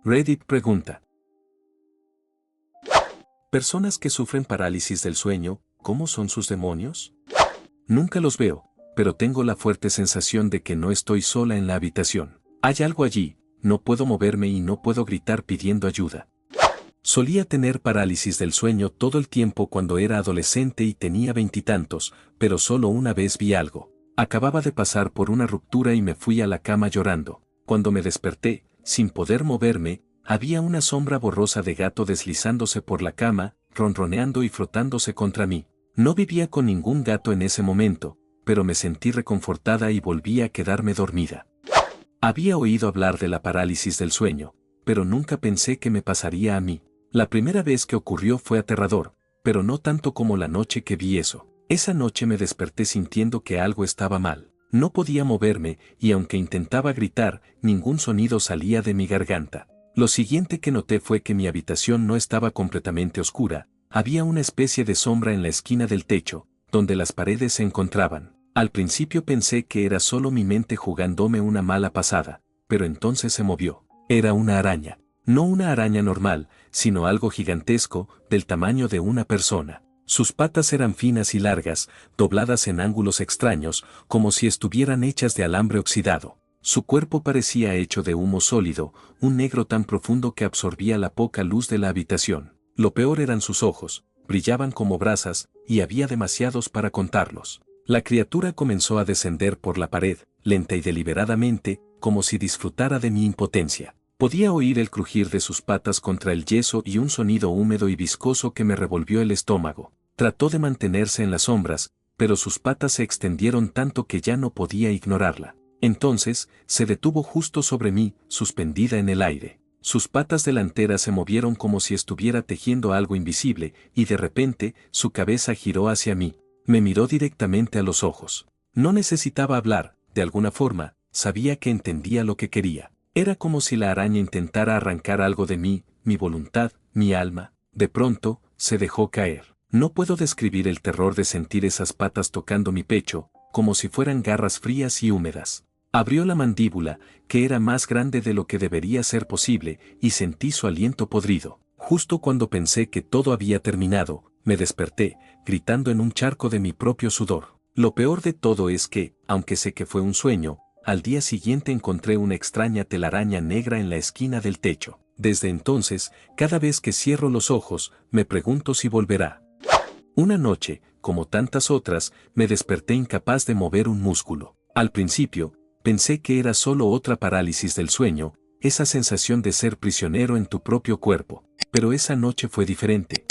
Reddit pregunta. Personas que sufren parálisis del sueño, ¿cómo son sus demonios? Nunca los veo, pero tengo la fuerte sensación de que no estoy sola en la habitación. Hay algo allí, no puedo moverme y no puedo gritar pidiendo ayuda. Solía tener parálisis del sueño todo el tiempo cuando era adolescente y tenía 20 y tantos, pero solo una vez vi algo. Acababa de pasar por una ruptura y me fui a la cama llorando. Cuando me desperté, sin poder moverme, había una sombra borrosa de gato deslizándose por la cama, ronroneando y frotándose contra mí. No vivía con ningún gato en ese momento, pero me sentí reconfortada y volví a quedarme dormida. Había oído hablar de la parálisis del sueño, pero nunca pensé que me pasaría a mí. La primera vez que ocurrió fue aterrador, pero no tanto como la noche que vi eso. Esa noche me desperté sintiendo que algo estaba mal. No podía moverme y aunque intentaba gritar, ningún sonido salía de mi garganta. Lo siguiente que noté fue que mi habitación no estaba completamente oscura, había una especie de sombra en la esquina del techo, donde las paredes se encontraban. Al principio pensé que era solo mi mente jugándome una mala pasada, pero entonces se movió. Era una araña. No una araña normal, sino algo gigantesco, del tamaño de una persona. Sus patas eran finas y largas, dobladas en ángulos extraños, como si estuvieran hechas de alambre oxidado. Su cuerpo parecía hecho de humo sólido, un negro tan profundo que absorbía la poca luz de la habitación. Lo peor eran sus ojos, brillaban como brasas, y había demasiados para contarlos. La criatura comenzó a descender por la pared, lenta y deliberadamente, como si disfrutara de mi impotencia. Podía oír el crujir de sus patas contra el yeso y un sonido húmedo y viscoso que me revolvió el estómago. Trató de mantenerse en las sombras, pero sus patas se extendieron tanto que ya no podía ignorarla. Entonces, se detuvo justo sobre mí, suspendida en el aire. Sus patas delanteras se movieron como si estuviera tejiendo algo invisible, y de repente, su cabeza giró hacia mí. Me miró directamente a los ojos. No necesitaba hablar, de alguna forma, sabía que entendía lo que quería. Era como si la araña intentara arrancar algo de mí, mi voluntad, mi alma. De pronto, se dejó caer. No puedo describir el terror de sentir esas patas tocando mi pecho, como si fueran garras frías y húmedas. Abrió la mandíbula, que era más grande de lo que debería ser posible, y sentí su aliento podrido. Justo cuando pensé que todo había terminado, me desperté, gritando en un charco de mi propio sudor. Lo peor de todo es que, aunque sé que fue un sueño, al día siguiente encontré una extraña telaraña negra en la esquina del techo. Desde entonces, cada vez que cierro los ojos, me pregunto si volverá. Una noche, como tantas otras, me desperté incapaz de mover un músculo. Al principio, pensé que era solo otra parálisis del sueño, esa sensación de ser prisionero en tu propio cuerpo. Pero esa noche fue diferente.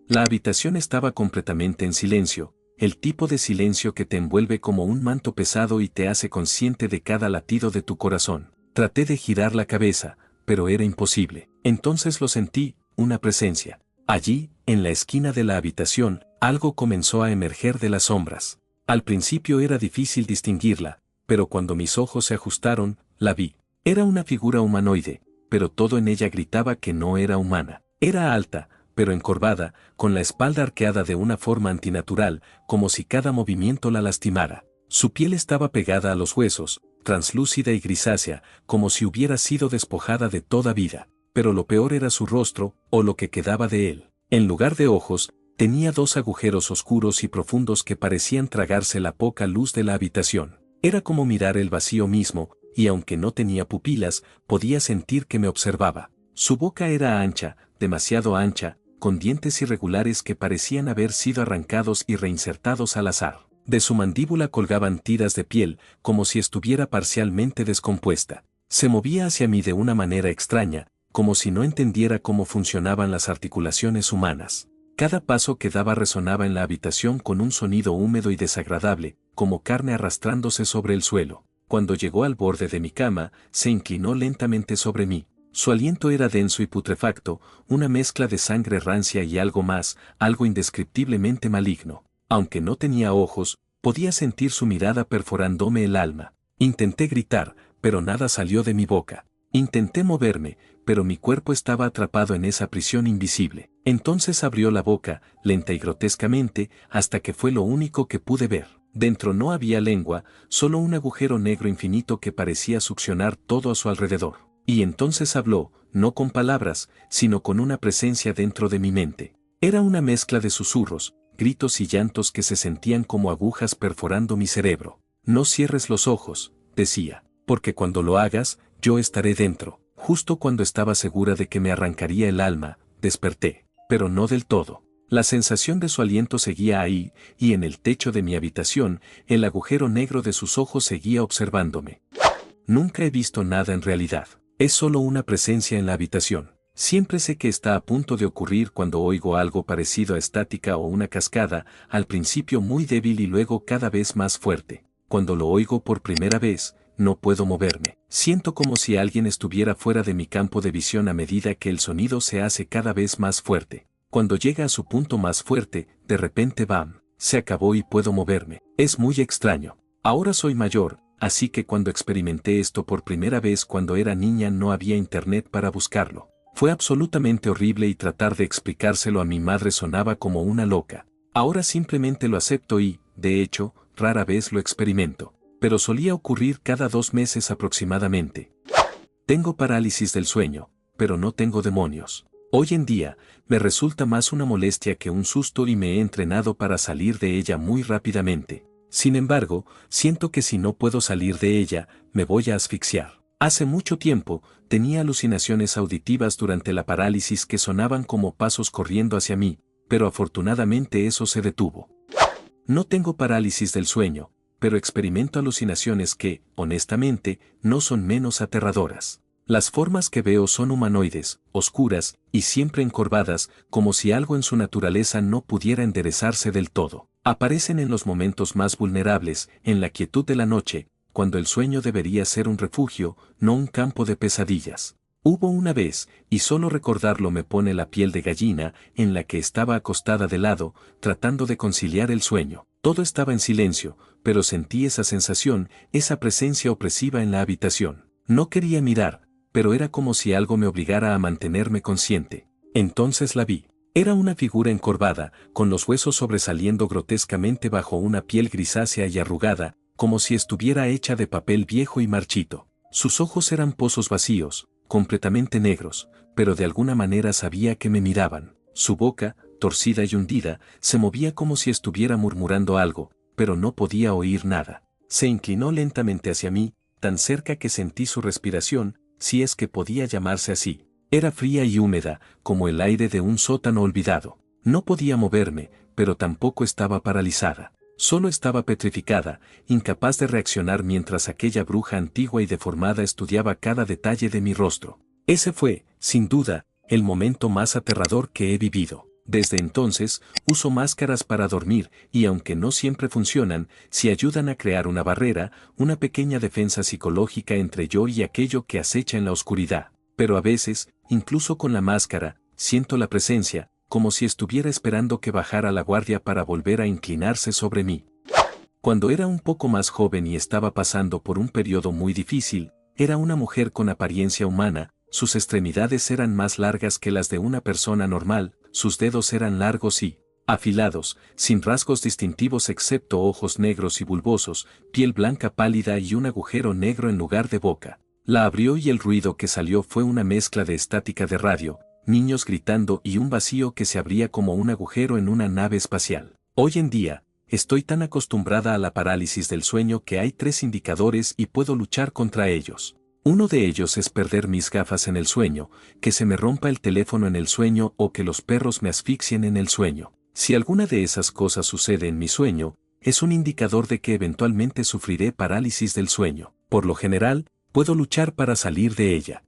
La habitación estaba completamente en silencio, el tipo de silencio que te envuelve como un manto pesado y te hace consciente de cada latido de tu corazón. Traté de girar la cabeza, pero era imposible. Entonces lo sentí, una presencia. Allí, en la esquina de la habitación, algo comenzó a emerger de las sombras. Al principio era difícil distinguirla, pero cuando mis ojos se ajustaron, la vi. Era una figura humanoide, pero todo en ella gritaba que no era humana. Era alta, pero encorvada, con la espalda arqueada de una forma antinatural, como si cada movimiento la lastimara. Su piel estaba pegada a los huesos, translúcida y grisácea, como si hubiera sido despojada de toda vida. Pero lo peor era su rostro, o lo que quedaba de él. En lugar de ojos, tenía dos agujeros oscuros y profundos que parecían tragarse la poca luz de la habitación. Era como mirar el vacío mismo, y aunque no tenía pupilas, podía sentir que me observaba. Su boca era ancha, demasiado ancha, con dientes irregulares que parecían haber sido arrancados y reinsertados al azar. De su mandíbula colgaban tiras de piel, como si estuviera parcialmente descompuesta. Se movía hacia mí de una manera extraña, como si no entendiera cómo funcionaban las articulaciones humanas. Cada paso que daba resonaba en la habitación con un sonido húmedo y desagradable, como carne arrastrándose sobre el suelo. Cuando llegó al borde de mi cama, se inclinó lentamente sobre mí. Su aliento era denso y putrefacto, una mezcla de sangre rancia y algo más, algo indescriptiblemente maligno. Aunque no tenía ojos, podía sentir su mirada perforándome el alma. Intenté gritar, pero nada salió de mi boca. Intenté moverme, pero mi cuerpo estaba atrapado en esa prisión invisible. Entonces abrió la boca, lenta y grotescamente, hasta que fue lo único que pude ver. Dentro no había lengua, solo un agujero negro infinito que parecía succionar todo a su alrededor. Y entonces habló, no con palabras, sino con una presencia dentro de mi mente. Era una mezcla de susurros, gritos y llantos que se sentían como agujas perforando mi cerebro. No cierres los ojos, decía, porque cuando lo hagas, yo estaré dentro. Justo cuando estaba segura de que me arrancaría el alma, desperté, pero no del todo. La sensación de su aliento seguía ahí, y en el techo de mi habitación, el agujero negro de sus ojos seguía observándome. Nunca he visto nada en realidad. Es solo una presencia en la habitación. Siempre sé que está a punto de ocurrir cuando oigo algo parecido a estática o una cascada, al principio muy débil y luego cada vez más fuerte. Cuando lo oigo por primera vez, no puedo moverme. Siento como si alguien estuviera fuera de mi campo de visión a medida que el sonido se hace cada vez más fuerte. Cuando llega a su punto más fuerte, de repente ¡bam! Se acabó y puedo moverme. Es muy extraño. Ahora soy mayor, así que cuando experimenté esto por primera vez cuando era niña no había internet para buscarlo. Fue absolutamente horrible y tratar de explicárselo a mi madre sonaba como una loca. Ahora simplemente lo acepto y, de hecho, rara vez lo experimento. Pero solía ocurrir cada 2 meses aproximadamente. Tengo parálisis del sueño, pero no tengo demonios. Hoy en día, me resulta más una molestia que un susto y me he entrenado para salir de ella muy rápidamente. Sin embargo, siento que si no puedo salir de ella, me voy a asfixiar. Hace mucho tiempo, tenía alucinaciones auditivas durante la parálisis que sonaban como pasos corriendo hacia mí, pero afortunadamente eso se detuvo. No tengo parálisis del sueño, pero experimento alucinaciones que, honestamente, no son menos aterradoras. Las formas que veo son humanoides, oscuras, y siempre encorvadas, como si algo en su naturaleza no pudiera enderezarse del todo. Aparecen en los momentos más vulnerables, en la quietud de la noche, cuando el sueño debería ser un refugio, no un campo de pesadillas. Hubo una vez, y solo recordarlo me pone la piel de gallina, en la que estaba acostada de lado, tratando de conciliar el sueño. Todo estaba en silencio, pero sentí esa sensación, esa presencia opresiva en la habitación. No quería mirar, pero era como si algo me obligara a mantenerme consciente. Entonces la vi. Era una figura encorvada, con los huesos sobresaliendo grotescamente bajo una piel grisácea y arrugada, como si estuviera hecha de papel viejo y marchito. Sus ojos eran pozos vacíos, completamente negros, pero de alguna manera sabía que me miraban. Su boca, torcida y hundida, se movía como si estuviera murmurando algo, pero no podía oír nada. Se inclinó lentamente hacia mí, tan cerca que sentí su respiración, si es que podía llamarse así. Era fría y húmeda, como el aire de un sótano olvidado. No podía moverme, pero tampoco estaba paralizada. Solo estaba petrificada, incapaz de reaccionar mientras aquella bruja antigua y deformada estudiaba cada detalle de mi rostro. Ese fue, sin duda, el momento más aterrador que he vivido. Desde entonces, uso máscaras para dormir y aunque no siempre funcionan, sí ayudan a crear una barrera, una pequeña defensa psicológica entre yo y aquello que acecha en la oscuridad. Pero a veces, incluso con la máscara, siento la presencia, como si estuviera esperando que bajara la guardia para volver a inclinarse sobre mí. Cuando era un poco más joven y estaba pasando por un periodo muy difícil, era una mujer con apariencia humana, sus extremidades eran más largas que las de una persona normal, sus dedos eran largos y afilados, sin rasgos distintivos excepto ojos negros y bulbosos, piel blanca pálida y un agujero negro en lugar de boca. La abrió y el ruido que salió fue una mezcla de estática de radio, niños gritando y un vacío que se abría como un agujero en una nave espacial. Hoy en día, estoy tan acostumbrada a la parálisis del sueño que hay 3 indicadores y puedo luchar contra ellos. Uno de ellos es perder mis gafas en el sueño, que se me rompa el teléfono en el sueño o que los perros me asfixien en el sueño. Si alguna de esas cosas sucede en mi sueño, es un indicador de que eventualmente sufriré parálisis del sueño. Por lo general, puedo luchar para salir de ella.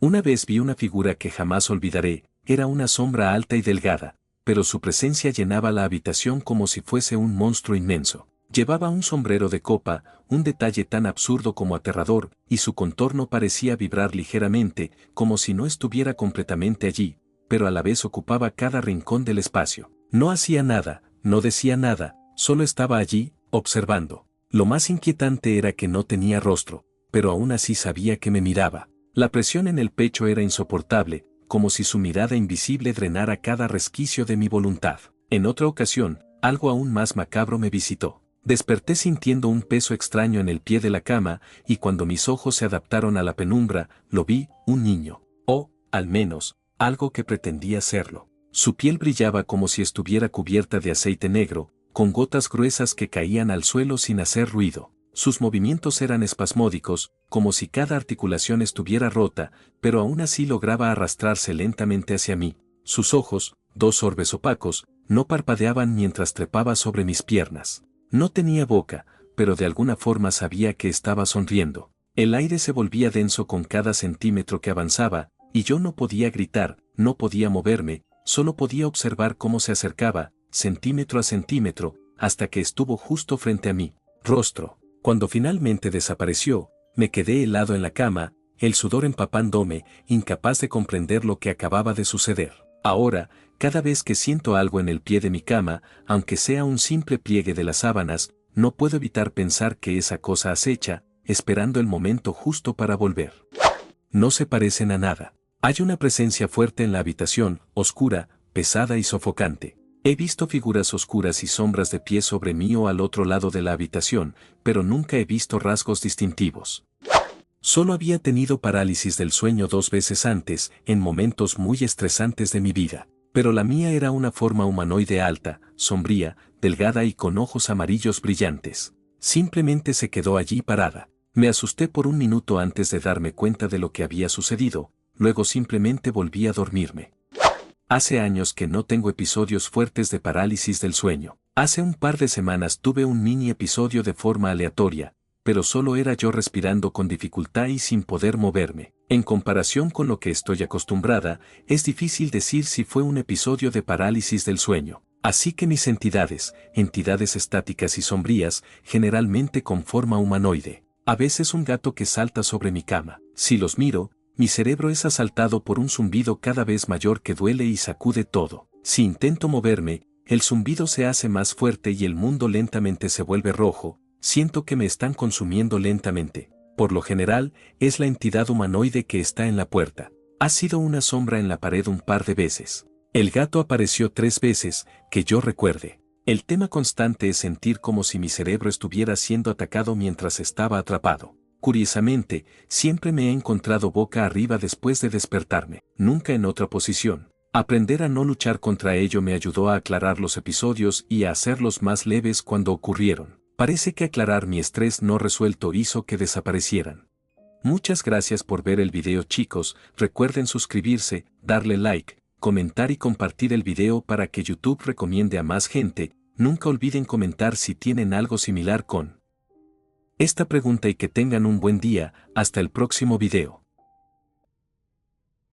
Una vez vi una figura que jamás olvidaré, era una sombra alta y delgada, pero su presencia llenaba la habitación como si fuese un monstruo inmenso. Llevaba un sombrero de copa, un detalle tan absurdo como aterrador, y su contorno parecía vibrar ligeramente, como si no estuviera completamente allí, pero a la vez ocupaba cada rincón del espacio. No hacía nada, no decía nada, solo estaba allí, observando. Lo más inquietante era que no tenía rostro, pero aún así sabía que me miraba. La presión en el pecho era insoportable, como si su mirada invisible drenara cada resquicio de mi voluntad. En otra ocasión, algo aún más macabro me visitó. Desperté sintiendo un peso extraño en el pie de la cama, y cuando mis ojos se adaptaron a la penumbra, lo vi, un niño. O, al menos, algo que pretendía serlo. Su piel brillaba como si estuviera cubierta de aceite negro, con gotas gruesas que caían al suelo sin hacer ruido. Sus movimientos eran espasmódicos, como si cada articulación estuviera rota, pero aún así lograba arrastrarse lentamente hacia mí. Sus ojos, dos orbes opacos, no parpadeaban mientras trepaba sobre mis piernas. No tenía boca, pero de alguna forma sabía que estaba sonriendo. El aire se volvía denso con cada centímetro que avanzaba, y yo no podía gritar, no podía moverme, solo podía observar cómo se acercaba, centímetro a centímetro, hasta que estuvo justo frente a mí. Rostro. Cuando finalmente desapareció, me quedé helado en la cama, el sudor empapándome, incapaz de comprender lo que acababa de suceder. Ahora, cada vez que siento algo en el pie de mi cama, aunque sea un simple pliegue de las sábanas, no puedo evitar pensar que esa cosa acecha, esperando el momento justo para volver. No se parecen a nada. Hay una presencia fuerte en la habitación, oscura, pesada y sofocante. He visto figuras oscuras y sombras de pie sobre mí o al otro lado de la habitación, pero nunca he visto rasgos distintivos. Solo había tenido parálisis del sueño 2 veces antes, en momentos muy estresantes de mi vida. Pero la mía era una forma humanoide alta, sombría, delgada y con ojos amarillos brillantes. Simplemente se quedó allí parada. Me asusté por un minuto antes de darme cuenta de lo que había sucedido, luego simplemente volví a dormirme. Hace años que no tengo episodios fuertes de parálisis del sueño. Hace un par de semanas tuve un mini episodio de forma aleatoria, pero solo era yo respirando con dificultad y sin poder moverme. En comparación con lo que estoy acostumbrada, es difícil decir si fue un episodio de parálisis del sueño. Así que mis entidades estáticas y sombrías, generalmente con forma humanoide. A veces un gato que salta sobre mi cama. Si los miro, mi cerebro es asaltado por un zumbido cada vez mayor que duele y sacude todo. Si intento moverme, el zumbido se hace más fuerte y el mundo lentamente se vuelve rojo. Siento que me están consumiendo lentamente. Por lo general, es la entidad humanoide que está en la puerta. Ha sido una sombra en la pared un par de veces. El gato apareció 3 veces, que yo recuerde. El tema constante es sentir como si mi cerebro estuviera siendo atacado mientras estaba atrapado. Curiosamente, siempre me he encontrado boca arriba después de despertarme, nunca en otra posición. Aprender a no luchar contra ello me ayudó a aclarar los episodios y a hacerlos más leves cuando ocurrieron. Parece que aclarar mi estrés no resuelto hizo que desaparecieran. Muchas gracias por ver el video, chicos. Recuerden suscribirse, darle like, comentar y compartir el video para que YouTube recomiende a más gente. Nunca olviden comentar si tienen algo similar con esta pregunta y que tengan un buen día. Hasta el próximo video.